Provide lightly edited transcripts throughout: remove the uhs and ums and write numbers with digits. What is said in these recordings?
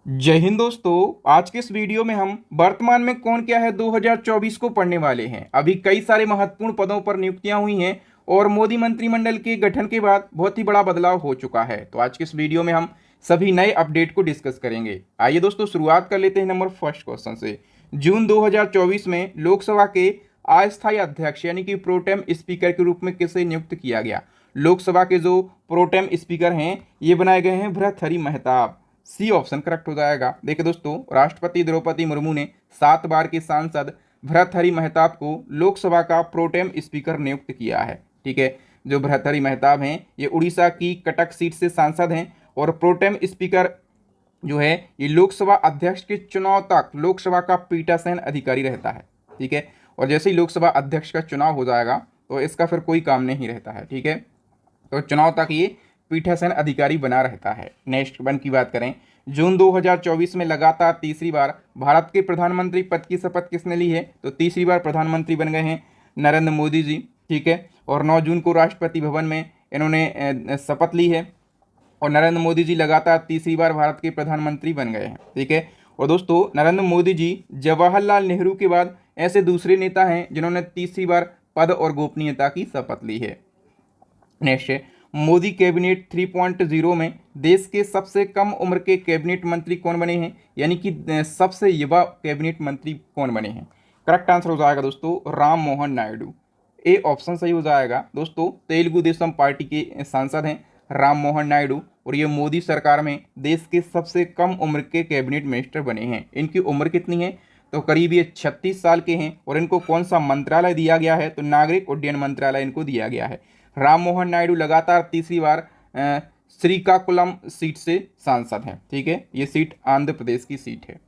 जय हिंद दोस्तों। आज के इस वीडियो में हम वर्तमान में कौन क्या है 2024 को पढ़ने वाले हैं। अभी कई सारे महत्वपूर्ण पदों पर नियुक्तियां हुई हैं और मोदी मंत्रिमंडल के गठन के बाद बहुत ही बड़ा बदलाव हो चुका है। तो आज के इस वीडियो में हम सभी नए अपडेट को डिस्कस करेंगे। आइए दोस्तों शुरुआत कर लेते हैं नंबर फर्स्ट क्वेश्चन से। जून 2024 में लोकसभा के अस्थायी अध्यक्ष यानी कि प्रोटेम स्पीकर के रूप में किसे नियुक्त किया गया। लोकसभा के जो प्रोटेम स्पीकर हैं ये बनाए गए हैं Bhartrihari Mahtab. C option correct हो जाएगा। देखिए दोस्तों, राष्ट्रपति द्रौपदी मुर्मू ने 7 बार के सांसद भर्तृहरि महताब को लोकसभा का प्रोटेम स्पीकर नियुक्त किया है। ठीक है, जो भर्तृहरि महताब हैं ये उड़ीसा की कटक सीट से सांसद हैं और प्रोटेम स्पीकर जो है ये लोकसभा अध्यक्ष के चुनाव तक लोकसभा का पीठासीन अधिकारी रहता है। ठीक है, और जैसे ही लोकसभा अध्यक्ष का चुनाव हो जाएगा तो इसका फिर कोई काम नहीं रहता है। ठीक है, तो चुनाव तक ये पीठासीन अधिकारी बना रहता है। नेक्स्ट वन की बात करें, जून 2024 में लगातार तीसरी बार भारत के प्रधानमंत्री पद की शपथ किसने ली है। तो तीसरी बार प्रधानमंत्री बन गए हैं नरेंद्र मोदी जी। ठीक है, और 9 जून को राष्ट्रपति भवन में इन्होंने शपथ ली है और नरेंद्र मोदी जी लगातार तीसरी बार भारत के प्रधानमंत्री बन गए हैं। ठीक है, और दोस्तों नरेंद्र मोदी जी जवाहरलाल नेहरू के बाद ऐसे दूसरे नेता हैं जिन्होंने तीसरी बार पद और गोपनीयता की शपथ ली है। नेक्स्ट है, मोदी कैबिनेट 3.0 में देश के सबसे कम उम्र के कैबिनेट मंत्री कौन बने हैं, यानी कि सबसे युवा कैबिनेट मंत्री कौन बने हैं। करेक्ट आंसर हो जाएगा दोस्तों राम मोहन नायडू। ए ऑप्शन सही हो जाएगा दोस्तों। तेलुगु देशम पार्टी के सांसद हैं राम मोहन नायडू और ये मोदी सरकार में देश के सबसे कम उम्र के कैबिनेट मिनिस्टर बने हैं। इनकी उम्र कितनी है, तो करीब ये 36 साल के हैं और इनको कौन सा मंत्रालय दिया गया है, तो नागरिक उड्डयन मंत्रालय इनको दिया गया है। राम मोहन नायडू लगातार तीसरी बार श्रीकाकुलम सीट से सांसद हैं। ठीक है, ये सीट आंध्र प्रदेश की सीट है।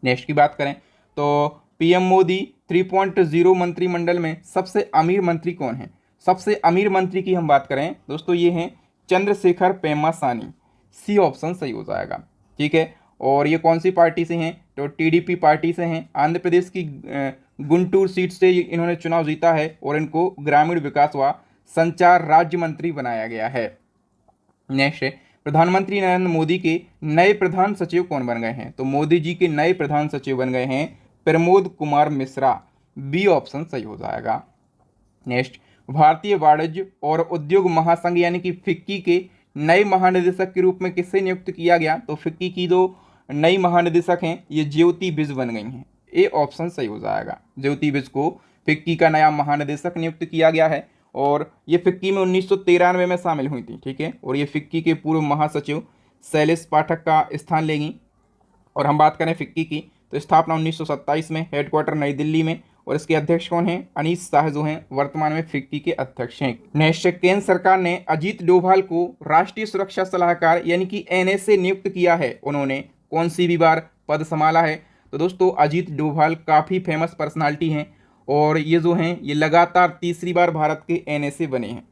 नेक्स्ट की बात करें तो पीएम मोदी 3.0 मंत्रिमंडल में सबसे अमीर मंत्री कौन है। सबसे अमीर मंत्री की हम बात करें दोस्तों ये हैं चंद्रशेखर पेम्मासानी। सी ऑप्शन सही हो जाएगा। ठीक है, और ये कौन सी पार्टी से हैं, तो टीडीपी पार्टी से हैं। आंध्र प्रदेश की गुंटूर सीट से इन्होंने चुनाव जीता है और इनको ग्रामीण विकास व संचार राज्य मंत्री बनाया गया है। नेक्स्ट है, प्रधानमंत्री नरेंद्र मोदी के नए प्रधान सचिव कौन बन गए हैं। तो मोदी जी के नए प्रधान सचिव बन गए हैं प्रमोद कुमार मिश्रा। बी ऑप्शन सही हो जाएगा। नेक्स्ट, भारतीय वाणिज्य और उद्योग महासंघ यानी कि फिक्की के नए महानिदेशक के रूप में किससे नियुक्त किया गया। तो फिक्की की जो नई महानिदेशक हैं ये ज्योति बिज बन गई हैं। ए ऑप्शन सही हो जाएगा। ज्योति बिज को फिक्की का नया महानिदेशक नियुक्त किया गया है और ये फिक्की में 1993 में शामिल हुई थी। ठीक है, और ये फिक्की के पूर्व महासचिव शैलेश पाठक का स्थान लेंगी। और हम बात करें फिक्की की तो स्थापना 1927 में, हेडक्वार्टर नई दिल्ली में, और इसके अध्यक्ष कौन हैं, अनीश शाह जो हैं वर्तमान में फिक्की के अध्यक्ष हैं। नेक्स्ट, केंद्र सरकार ने अजीत डोभाल को राष्ट्रीय सुरक्षा सलाहकार यानी कि एनएसए नियुक्त किया है। उन्होंने कौन सी भी बार पद संभाला है। तो दोस्तों अजीत डोभाल काफ़ी फेमस पर्सनालिटी हैं और ये जो हैं ये लगातार तीसरी बार भारत के एनएसए बने हैं।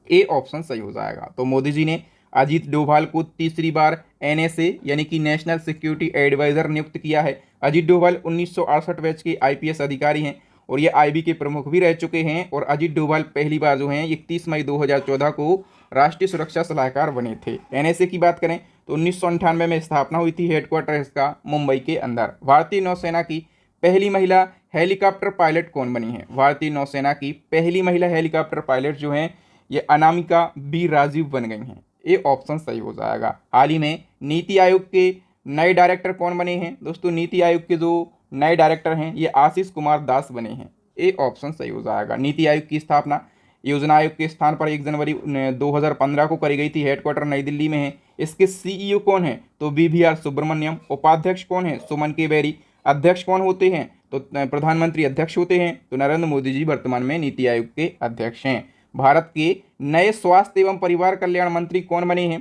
ए ऑप्शन सही हो जाएगा। तो मोदी जी ने अजीत डोभाल को तीसरी बार एनएसए यानी कि नेशनल सिक्योरिटी एडवाइजर नियुक्त किया है। अजीत डोभाल 1968 बैच के आईपीएस अधिकारी हैं और ये आईबी के प्रमुख भी रह चुके हैं। और अजीत डोभाल पहली बार जो हैं 31 मई 2014 को राष्ट्रीय सुरक्षा सलाहकार बने थे। एनएसए की बात करें तो 1998 में स्थापना हुई थी। हेडक्वार्टर इसका मुंबई के अंदर। भारतीय नौसेना की पहली महिला हेलीकॉप्टर पायलट कौन बनी है। भारतीय नौसेना की पहली महिला हेलीकॉप्टर पायलट जो हैं ये अनामिका बी राजीव बन गई हैं। ए ऑप्शन सही हो जाएगा। हाल ही में नीति आयोग के नए डायरेक्टर कौन बने हैं। दोस्तों नीति आयोग के जो नए डायरेक्टर हैं ये आशीष कुमार दास बने हैं। ए ऑप्शन सही हो जाएगा। नीति आयोग की स्थापना योजना आयोग के स्थान पर 1 जनवरी 2015 को करी गई थी। हेडक्वार्टर नई दिल्ली में है। इसके सीईओ कौन है, तो बीवीआर सुब्रमण्यम। उपाध्यक्ष कौन है, सुमन के बेरी। अध्यक्ष कौन होते हैं, तो प्रधानमंत्री अध्यक्ष होते हैं। तो नरेंद्र मोदी जी वर्तमान में नीति आयोग के अध्यक्ष हैं। भारत के नए स्वास्थ्य एवं परिवार कल्याण मंत्री कौन बने हैं।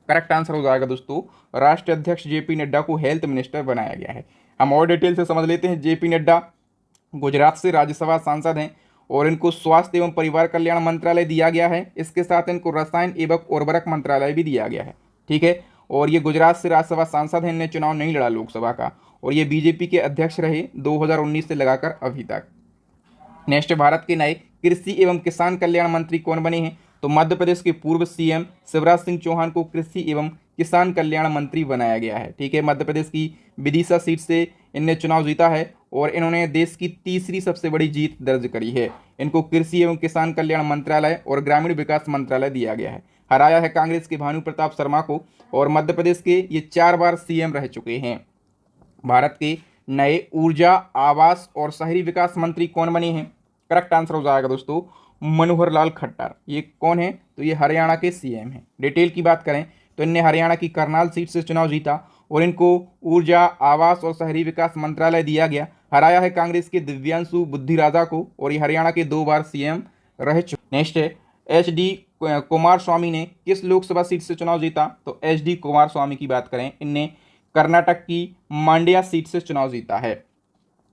करेक्ट आंसर हो जाएगा दोस्तों राष्ट्रीय अध्यक्ष जेपी नड्डा को हेल्थ मिनिस्टर बनाया गया है। हम और डिटेल से समझ लेते हैं। जेपी नड्डा गुजरात से राज्यसभा सांसद हैं और इनको स्वास्थ्य एवं परिवार कल्याण मंत्रालय दिया गया है। इसके साथ इनको रसायन एवं उर्वरक मंत्रालय भी दिया गया है। ठीक है, और ये गुजरात से राज्यसभा सांसद हैं। इन्हें चुनाव नहीं लड़ा लोकसभा का और ये बीजेपी के अध्यक्ष रहे 2019 से लगाकर अभी तक। नेक्स्ट, भारत के नए कृषि एवं किसान कल्याण मंत्री कौन बने हैं। तो मध्य प्रदेश के पूर्व सीएम शिवराज सिंह चौहान को कृषि एवं किसान कल्याण मंत्री बनाया गया है। ठीक है, मध्य प्रदेश की विदिशा सीट से इनने चुनाव जीता है और इन्होंने देश की तीसरी सबसे बड़ी जीत दर्ज करी है। इनको कृषि एवं किसान कल्याण मंत्रालय और ग्रामीण विकास मंत्रालय दिया गया है। हराया है कांग्रेस के भानु प्रताप शर्मा को और मध्य प्रदेश के ये 4 बार सीएम रह चुके हैं। भारत के नए ऊर्जा, आवास और शहरी विकास मंत्री कौन बने हैं? करेक्ट आंसर हो जाएगा दोस्तों मनोहर लाल खट्टर। ये कौन है? तो ये हरियाणा के सीएम हैं। डिटेल की बात करें तो इनने हरियाणा की करनाल सीट से चुनाव जीता और इनको ऊर्जा, आवास और शहरी विकास मंत्रालय दिया गया। हराया है कांग्रेस के दिव्यांशु बुद्धिराजा को और ये हरियाणा के 2 बार सीएम रह चुके। नेक्स्ट है HD कुमार स्वामी ने किस लोकसभा सीट से चुनाव जीता? तो HD कुमार स्वामी की बात करें, इनने कर्नाटक की मांड्या सीट से चुनाव जीता है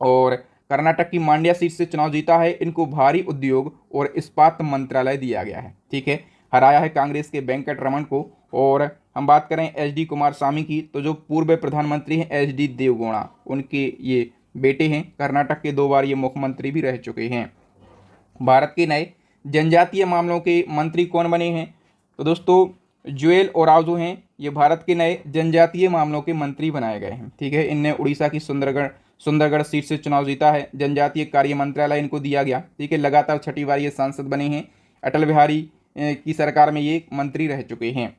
और कर्नाटक की मांड्या सीट से चुनाव जीता है। इनको भारी उद्योग और इस्पात मंत्रालय दिया गया है। ठीक है, हराया है कांग्रेस के वेंकट रमन को। और हम बात करें HD कुमार स्वामी की तो जो पूर्व प्रधानमंत्री हैं HD देवगौड़ा, उनके ये बेटे हैं। कर्नाटक के 2 बार ये मुख्यमंत्री भी रह चुके हैं। भारत के नए जनजातीय मामलों के मंत्री कौन बने हैं? तो दोस्तों जुएल ओराव जो हैं ये भारत के नए जनजातीय मामलों के मंत्री बनाए गए हैं। ठीक है, इनने उड़ीसा की सुंदरगढ़ सीट से चुनाव जीता है। जनजातीय कार्य मंत्रालय इनको दिया गया। ठीक है, लगातार 6ठी बार ये सांसद बने हैं। अटल बिहारी की सरकार में ये मंत्री रह चुके हैं।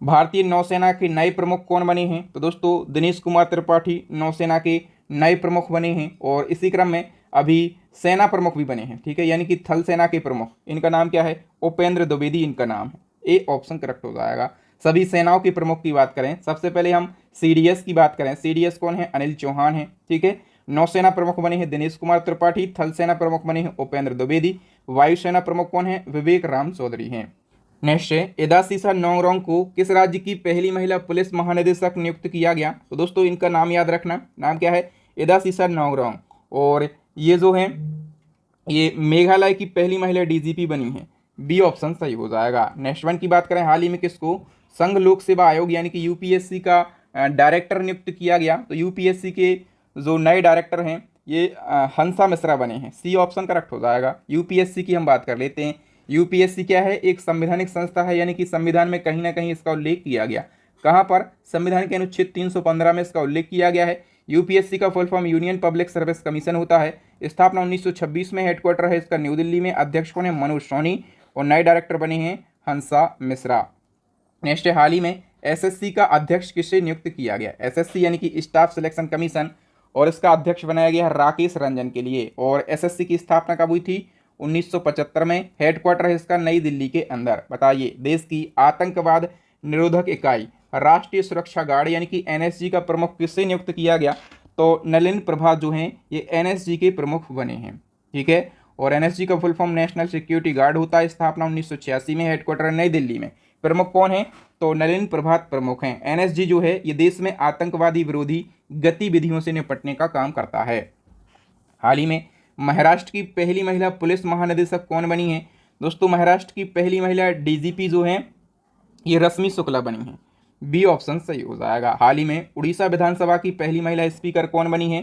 भारतीय नौसेना के नए प्रमुख कौन बने हैं? तो दोस्तों दिनेश कुमार त्रिपाठी नौसेना के नए प्रमुख बने हैं और इसी क्रम में अभी सेना प्रमुख भी बने हैं। ठीक है, यानी कि थल सेना के प्रमुख, इनका नाम क्या है? उपेंद्र द्विवेदी इनका नाम है। ए ऑप्शन करेक्ट हो जाएगा। सभी सेनाओं के प्रमुख की बात करें, सबसे पहले हम CDS की बात करें। CDS कौन है? अनिल चौहान है। ठीक है, नौसेना प्रमुख बने हैं दिनेश कुमार त्रिपाठी। थल सेना प्रमुख बने हैं उपेंद्र द्विवेदी। वायुसेना प्रमुख कौन है? विवेक राम चौधरी हैं। नेक्स्ट है एदासीसा नोंगरोंग को किस राज्य की पहली महिला पुलिस महानिदेशक नियुक्त किया गया? तो दोस्तों इनका नाम याद रखना, नाम क्या है? एदासीसा नोंगरोंग। और ये जो है ये मेघालय की पहली महिला DGP बनी है। बी ऑप्शन सही हो जाएगा। नेक्स्ट वन की बात करें, हाल ही में किसको संघ लोक सेवा आयोग यानी कि UPSC का डायरेक्टर नियुक्त किया गया? तो UPSC के जो नए डायरेक्टर हैं ये हंसा मिश्रा बने हैं। सी ऑप्शन करेक्ट हो जाएगा। UPSC की हम बात कर लेते हैं। UPSC क्या है? एक संवैधानिक संस्था है, यानी कि संविधान में कहीं ना कहीं इसका उल्लेख किया गया। कहाँ पर? संविधान के अनुच्छेद 315 में इसका उल्लेख किया गया है। UPSC का full form union public service commission होता है। स्थापना 1926 में, हेडक्वार्टर है इसका न्यू दिल्ली में। अध्यक्ष कौन है? मनोज सोनी और नए डायरेक्टर बने हैं हंसा मिश्रा। नेक्स्ट है हाल ही में SSC का अध्यक्ष किसे नियुक्त किया गया? SSC यानी कि स्टाफ सिलेक्शन कमीशन, और इसका अध्यक्ष बनाया गया है राकेश रंजन के लिए। और SSC की स्थापना कब हुई थी? 1975 में। हेडक्वार्टर है इसका नई दिल्ली के अंदर। बताइए, देश की आतंकवाद निरोधक इकाई राष्ट्रीय सुरक्षा गार्ड यानी कि NSG का प्रमुख किससे नियुक्त किया गया? तो नलिन प्रभात जो हैं ये NSG के प्रमुख बने हैं। ठीक है, और NSG का full form national security guard होता है। स्थापना 1986 में, हेडक्वार्टर नई दिल्ली में। प्रमुख कौन है? तो नलिन प्रभात प्रमुख हैं। NSG जो है ये देश में आतंकवादी विरोधी गतिविधियों से निपटने का काम करता है। हाल ही में महाराष्ट्र की पहली महिला पुलिस महानिदेशक कौन बनी है? दोस्तों महाराष्ट्र की पहली महिला DGP जो है ये रश्मि शुक्ला बनी है। बी ऑप्शन सही हो जाएगा। हाल ही में उड़ीसा विधानसभा की पहली महिला स्पीकर कौन बनी है?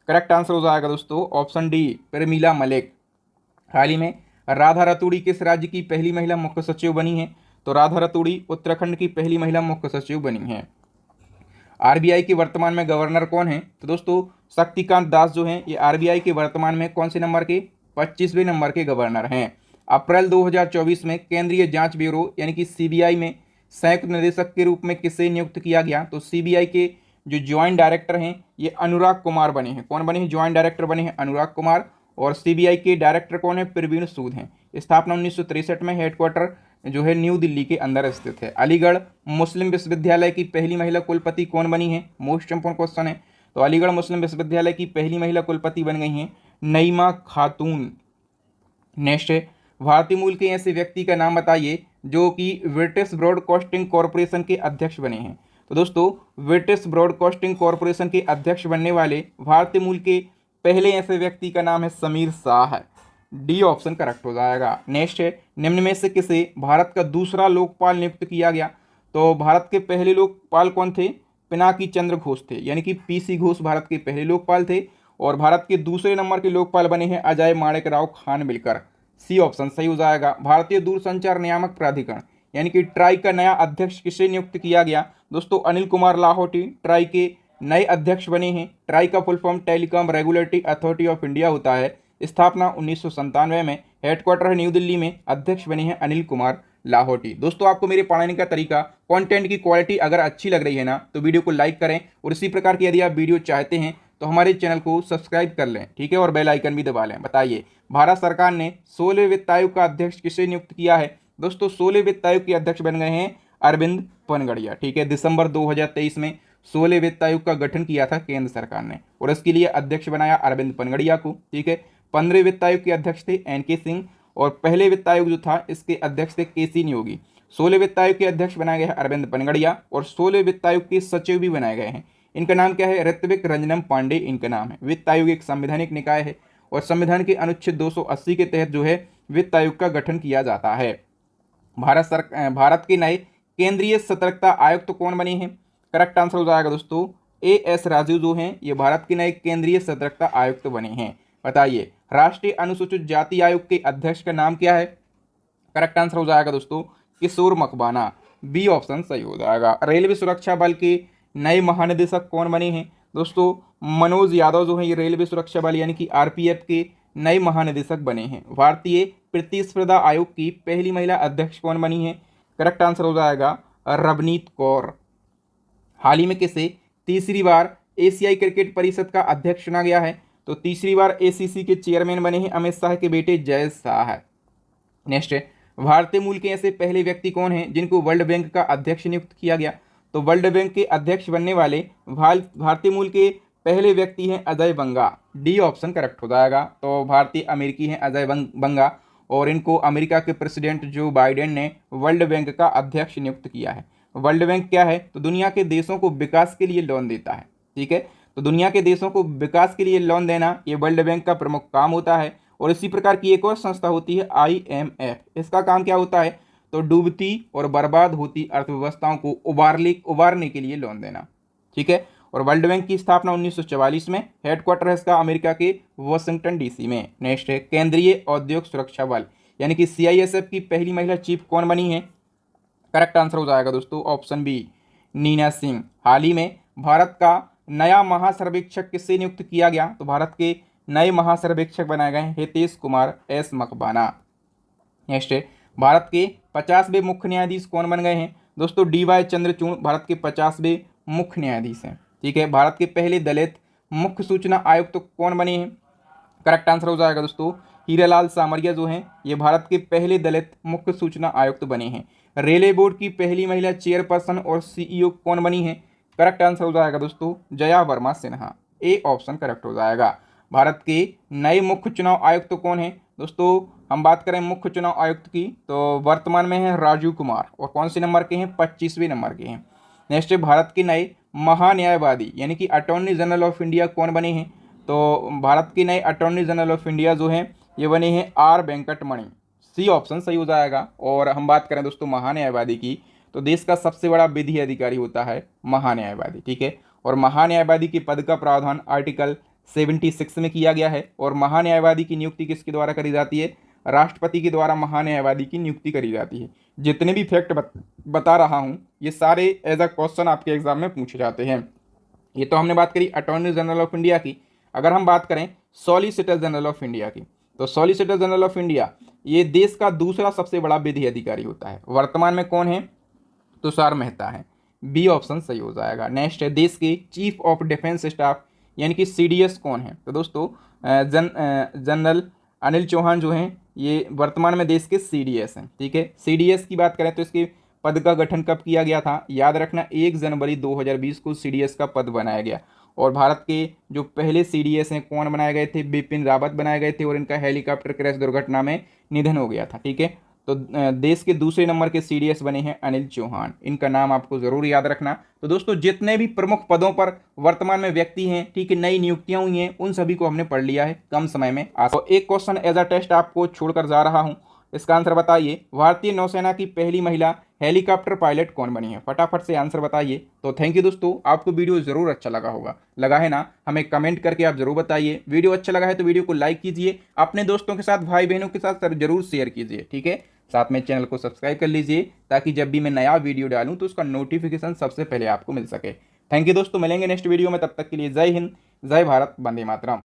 करेक्ट आंसर हो जाएगा दोस्तों ऑप्शन डी प्रमीला मलिक। हाल ही में राधा रतूड़ी किस राज्य की पहली महिला मुख्य सचिव बनी है? तो राधा रतूड़ी उत्तराखंड की पहली महिला मुख्य सचिव बनी है। RBI के वर्तमान में गवर्नर कौन है? तो दोस्तों शक्तिकांत दास जो हैं ये RBI के वर्तमान में कौन से नंबर के? 25वें नंबर के गवर्नर हैं। अप्रैल 2024 में केंद्रीय जांच ब्यूरो यानी कि CBI में संयुक्त निदेशक के रूप में किसे नियुक्त किया गया? तो CBI के जो ज्वाइंट डायरेक्टर हैं ये अनुराग कुमार बने हैं। कौन बने हैं? ज्वाइंट डायरेक्टर बने हैं अनुराग कुमार। और CBI के डायरेक्टर कौन है? प्रवीण सूद हैं। स्थापना 1963 में, हेडक्वार्टर जो है न्यू दिल्ली के अंदर स्थित है। अलीगढ़ मुस्लिम विश्वविद्यालय की पहली महिला कुलपति कौन बनी है? मोस्ट इंपोर्टेंट क्वेश्चन है। तो अलीगढ़ मुस्लिम विश्वविद्यालय की पहली महिला कुलपति बन गई हैं नईमा खातून। नेक्स्ट है भारतीय मूल के ऐसे व्यक्ति का नाम बताइए जो कि ब्रिटिश ब्रॉडकास्टिंग कॉरपोरेशन के अध्यक्ष बने हैं। तो दोस्तों ब्रिटिश ब्रॉडकास्टिंग कॉरपोरेशन के अध्यक्ष बनने वाले भारतीय मूल के पहले ऐसे व्यक्ति का नाम है Sameer Shah. D option correct हो जाएगा। नेक्स्ट है निम्न में से किसे भारत का दूसरा लोकपाल नियुक्त किया गया? तो भारत के पहले लोकपाल कौन थे? पिनाकी चंद्र घोष थे, यानी कि PC घोष भारत के पहले लोकपाल थे। और भारत के दूसरे नंबर के लोकपाल बने हैं अजय माणिक राव खान मिलकर। सी ऑप्शन सही हो जाएगा। भारतीय दूरसंचार नियामक प्राधिकरण यानी कि ट्राई का नया अध्यक्ष किसे नियुक्त किया गया? दोस्तों अनिल कुमार लाहोटी ट्राई के नए अध्यक्ष बने हैं। ट्राई का full form telecom regulatory authority of India होता है। स्थापना 1997 में, हेडक्वार्टर है न्यू दिल्ली में। अध्यक्ष बने हैं अनिल कुमार लाहोटी। दोस्तों आपको मेरे पढ़ाने का तरीका, कंटेंट की क्वालिटी अगर अच्छी लग रही है ना तो वीडियो को लाइक करें, और इसी प्रकार की यदि आप वीडियो चाहते हैं तो हमारे चैनल को सब्सक्राइब कर लें, ठीक है, और बेल आइकन भी दबा लें। बताइए भारत सरकार ने 16वें वित्त आयोग का अध्यक्ष किसे नियुक्त किया है? दोस्तों 16वें वित्त आयोग के अध्यक्ष बन गए हैं अरविंद पनगड़िया, ठीक है। दिसंबर 2023 में 16वें वित्त आयोग का गठन किया था केंद्र सरकार ने, और इसके लिए अध्यक्ष बनाया अरविंद पनगड़िया को, ठीक है। 15वें वित्त आयोग के अध्यक्ष थे एन.के. सिंह, और पहले वित्त आयोग जो था इसके अध्यक्ष थे के.सी. नियोगी। 16वें वित्त आयोग के अध्यक्ष बनाए गए हैं अरविंद पनगड़िया, और 16वें वित्त आयोग के सचिव भी बनाए गए हैं। इनका नाम क्या है? ऋत्विक रंजनम पांडे इनका नाम है। वित्त आयोग एक संवैधानिक निकाय है, और संविधान के अनुच्छेद 280 के तहत जो है वित्त आयोग का गठन किया जाता है। भारत के नए केंद्रीय सतर्कता आयुक्त कौन बने हैं? करेक्ट आंसर हो जाएगा दोस्तों A.S. राजू जो हैं ये भारत के नए केंद्रीय सतर्कता आयुक्त बने हैं। बताइए राष्ट्रीय अनुसूचित जाति आयोग के अध्यक्ष का नाम क्या है? करेक्ट आंसर हो जाएगा दोस्तों किशोर मकवाना, बी ऑप्शन सही हो जाएगा। रेलवे सुरक्षा बल के नए महानिदेशक कौन बने हैं? दोस्तों मनोज यादव जो है ये रेलवे सुरक्षा बल यानी कि आरपीएफ के नए महानिदेशक बने हैं। भारतीय प्रतिस्पर्धा आयोग की पहली महिला अध्यक्ष कौन बनी है? करेक्ट आंसर हो जाएगा रवनीत कौर। हाल ही में किसे तीसरी बार एशियाई क्रिकेट परिषद का अध्यक्ष चुना गया है? तो तीसरी बार एसीसी के चेयरमैन बने हैं अमित शाह के बेटे जय शाह। नेक्स्ट है भारतीय मूल के ऐसे पहले व्यक्ति कौन हैं जिनको वर्ल्ड बैंक का अध्यक्ष नियुक्त किया गया? तो वर्ल्ड बैंक के अध्यक्ष बनने वाले भारतीय मूल के पहले व्यक्ति हैं अजय बंगा, डी ऑप्शन करेक्ट हो जाएगा। तो भारतीय अमेरिकी हैं अजय बंगा, और इनको अमेरिका के प्रेसिडेंट जो बाइडेन ने वर्ल्ड बैंक का अध्यक्ष नियुक्त किया है। वर्ल्ड बैंक क्या है? तो दुनिया के देशों को विकास के लिए लोन देता है, ठीक है। तो दुनिया के देशों को विकास के लिए लोन देना ये वर्ल्ड बैंक का प्रमुख काम होता है। और इसी प्रकार की एक और संस्था होती है IMF। इसका काम क्या होता है? तो डूबती और बर्बाद होती अर्थव्यवस्थाओं को उबारने के लिए लोन देना, ठीक है। और वर्ल्ड बैंक की स्थापना 1944 में, हेडक्वार्टर है इसका अमेरिका के वाशिंगटन DC में। नेक्स्ट है केंद्रीय औद्योगिक सुरक्षा बल यानी कि CISF की पहली महिला चीफ कौन बनी है? करेक्ट आंसर हो जाएगा दोस्तों ऑप्शन बी नीना सिंह। हाल ही में भारत का नया महासर्वेक्षक किससे नियुक्त किया गया? तो भारत के नए महासर्वेक्षक बनाए गए हितेश कुमार S मकबाना। नेक्स्ट है भारत के 50वें मुख्य न्यायाधीश कौन बन गए हैं? दोस्तों DY चंद्रचूड़ भारत के 50वें मुख्य न्यायाधीश हैं, ठीक है। भारत के पहले दलित मुख्य सूचना आयुक्त तो कौन बने हैं? करेक्ट आंसर हो जाएगा दोस्तों हीरालाल सामरिया जो हैं ये भारत के पहले दलित मुख्य सूचना आयुक्त बने हैं। रेलवे बोर्ड की पहली महिला चेयरपर्सन और CEO कौन बनी है? करेक्ट आंसर हो जाएगा दोस्तों Jaya Verma Sinha, A option correct हो जाएगा। भारत के नए मुख्य चुनाव आयुक्त तो कौन है? दोस्तों हम बात करें मुख्य चुनाव आयुक्त की तो वर्तमान में है राजीव कुमार, और कौन से नंबर के हैं? 25वें नंबर के हैं। नेक्स्ट है भारत के नए महान्यायवादी यानी कि अटॉर्नी जनरल ऑफ इंडिया कौन बने हैं? तो भारत के नए अटॉर्नी जनरल ऑफ इंडिया जो हैं ये बने हैं R वेंकटमणि, सी ऑप्शन सही हो जाएगा। और हम बात करें दोस्तों महान्यायवादी की तो देश का सबसे बड़ा विधि अधिकारी होता है महान्यायवादी, ठीक है। और महान्यायवादी के पद का प्रावधान आर्टिकल 76 में किया गया है। और महान्यायवादी की नियुक्ति किसके द्वारा करी जाती है? राष्ट्रपति के द्वारा महान्यायवादी की नियुक्ति करी जाती है। जितने भी फैक्ट बता रहा हूँ ये सारे एज अ क्वेश्चन आपके एग्जाम में पूछे जाते हैं। ये तो हमने बात करी अटॉर्नी जनरल ऑफ इंडिया की। अगर हम बात करें सॉलिसिटर जनरल ऑफ इंडिया की तो सॉलिसिटर जनरल ऑफ इंडिया ये देश का दूसरा सबसे बड़ा विधि अधिकारी होता है। वर्तमान में कौन है? तुषार मेहता है, बी ऑप्शन सही हो जाएगा। नेक्स्ट है देश के चीफ ऑफ डिफेंस स्टाफ यानी कि CDS कौन है? तो दोस्तों जनरल अनिल चौहान जो हैं ये वर्तमान में देश के CDS हैं, ठीक है। CDS की बात करें तो इसके पद का गठन कब किया गया था? याद रखना 1 जनवरी 2020 को CDS का पद बनाया गया। और भारत के जो पहले CDS हैं कौन बनाए गए थे? बिपिन रावत बनाए गए थे, और इनका हेलीकॉप्टर क्रैश दुर्घटना में निधन हो गया था, ठीक है। तो देश के दूसरे नंबर के CDS बने हैं अनिल चौहान, इनका नाम आपको जरूर याद रखना। तो दोस्तों जितने भी प्रमुख पदों पर वर्तमान में व्यक्ति हैं, ठीक है, नई नियुक्तियां हुई हैं, उन सभी को हमने पढ़ लिया है कम समय में। तो एक क्वेश्चन एज अ टेस्ट आपको छोड़कर जा रहा हूं, इसका आंसर बताइए। भारतीय नौसेना की पहली महिला हेलीकॉप्टर पायलट कौन बनी है? फटाफट से आंसर बताइए। तो थैंक यू दोस्तों, आपको वीडियो ज़रूर अच्छा लगा होगा, लगा है ना? हमें कमेंट करके आप जरूर बताइए। वीडियो अच्छा लगा है तो वीडियो को लाइक कीजिए, अपने दोस्तों के साथ, भाई बहनों के साथ जरूर शेयर कीजिए, ठीक है? साथ में चैनल को सब्सक्राइब कर लीजिए ताकि जब भी मैं नया वीडियो डालूं तो उसका नोटिफिकेशन सबसे पहले आपको मिल सके। थैंक यू दोस्तों, मिलेंगे नेक्स्ट वीडियो में, तब तक के लिए जय हिंद, जय भारत, वंदे मातरम।